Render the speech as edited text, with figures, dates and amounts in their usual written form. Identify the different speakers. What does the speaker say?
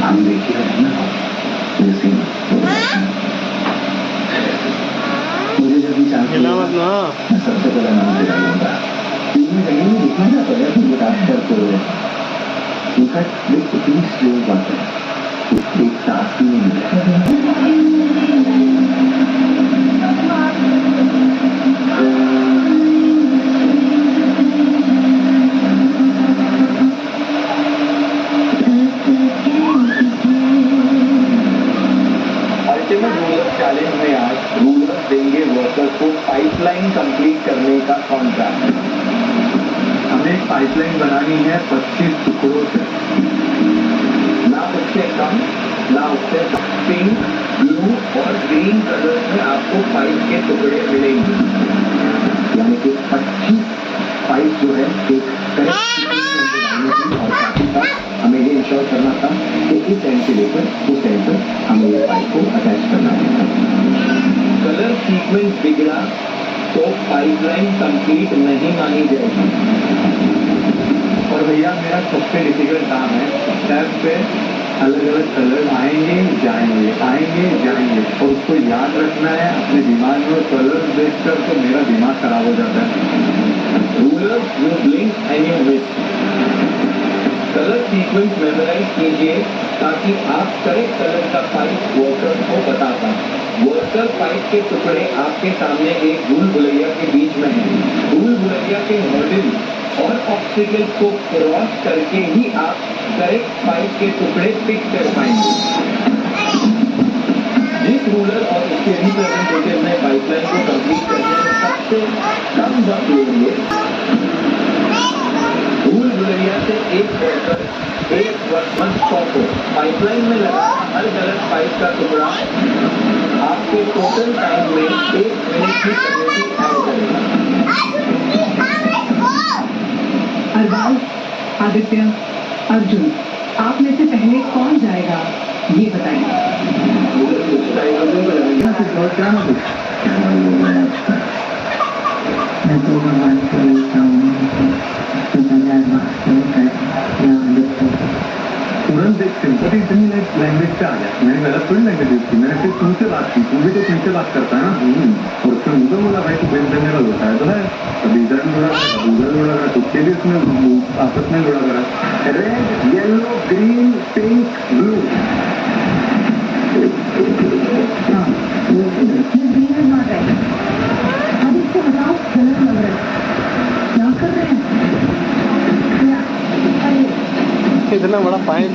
Speaker 1: हम देखिए है ना ये सीन मुझे जब भी चाहते
Speaker 2: गिला मत ना।
Speaker 1: मैं सबसे पहले नाम तेरा लूंगा टीवी कहीं भी दिखना ना पड़े तो ये बात करते हुए इनफैक्ट एक इतनी स्लो बात है एक टास्क ही नहीं मिला अल्टीमेट रूलर चैलेंज में आज रूलर देंगे वर्कर्स को पाइपलाइन कंप्लीट करने का कॉन्ट्रैक्ट। हमें एक पाइपलाइन बनानी है 25 टुकड़ों से, ना उससे कम ना उससे पिंक ब्लू और ग्रीन कलर में आपको पाइप के टुकड़े मिलेंगे, यानी कि 25 पाइप जो है एक करेक्ट और साथ ही साथ हमें ये इंश्योर करना था कि इस एंड से लेकर उस एंड तक हमें ये पाइप को अटैच करना है। कलर सीक्वेंस बिगड़ा तो पाइपलाइन कंप्लीट नहीं मानी जाएगी। और भैया मेरा सबसे डिफिकल्ट काम है, टैब पे अलग अलग कलर आएंगे जाएंगे और उसको याद रखना है अपने दिमाग में। कलर देखकर तो मेरा दिमाग खराब हो जाता है। Ruler you blink and you miss. Colour sequence memorise कीजिए ताकि आप करेक्ट कलर का पाइप वर्कर को बता पाएं। वर्कर पाइप के टुकड़े आपके सामने एक भूल भुलैया के बीच में है। भूल भुलैया के हर्डल और ऑब्स्टिकल को क्रॉस करके ही आप करेक्ट पाइप के टुकड़े पिक कर पाएंगे। जिस रूलर और उसके रिप्रेजेंटेटिव ने पाइपलाइन को कंप्लीट करने में सबसे कम वक्त लेंगे, भूल भुलैया से एक वर्कर एक वर्कमैन को पाइपलाइन में लगा हर गलत पाइप का टुकड़ा आपके टोटल टाइम में 1 मिनट की पेनल्टी ऐड करेगा।
Speaker 3: अरबाज, आदित्य, अर्जुन, आप में से पहले कौन जाएगा ये बताइए।
Speaker 4: मैं तो भगवान को लेता हूँ
Speaker 1: तुरंत एक सिंपथी इतनी लैंग्वेज पे आ गया। मैंने गलत थोड़ी लैंग्वेज यूज की, मैंने सिर्फ तुमसे बात की, तुम भी तो तुमसे बात करता है ना। और उसने मुझे बोला भाई तू बेन जनरल होता है तो है, कभी इधर लुड़ा करा कभी उधर लुड़ा करा, तुझसे भी उसमें आपस में लुड़ा करा। Red yellow green pink blue.
Speaker 3: अब इसको बताओ गलत लग रहा है, क्या कर रहे हैं?
Speaker 2: इतना बड़ा फाइन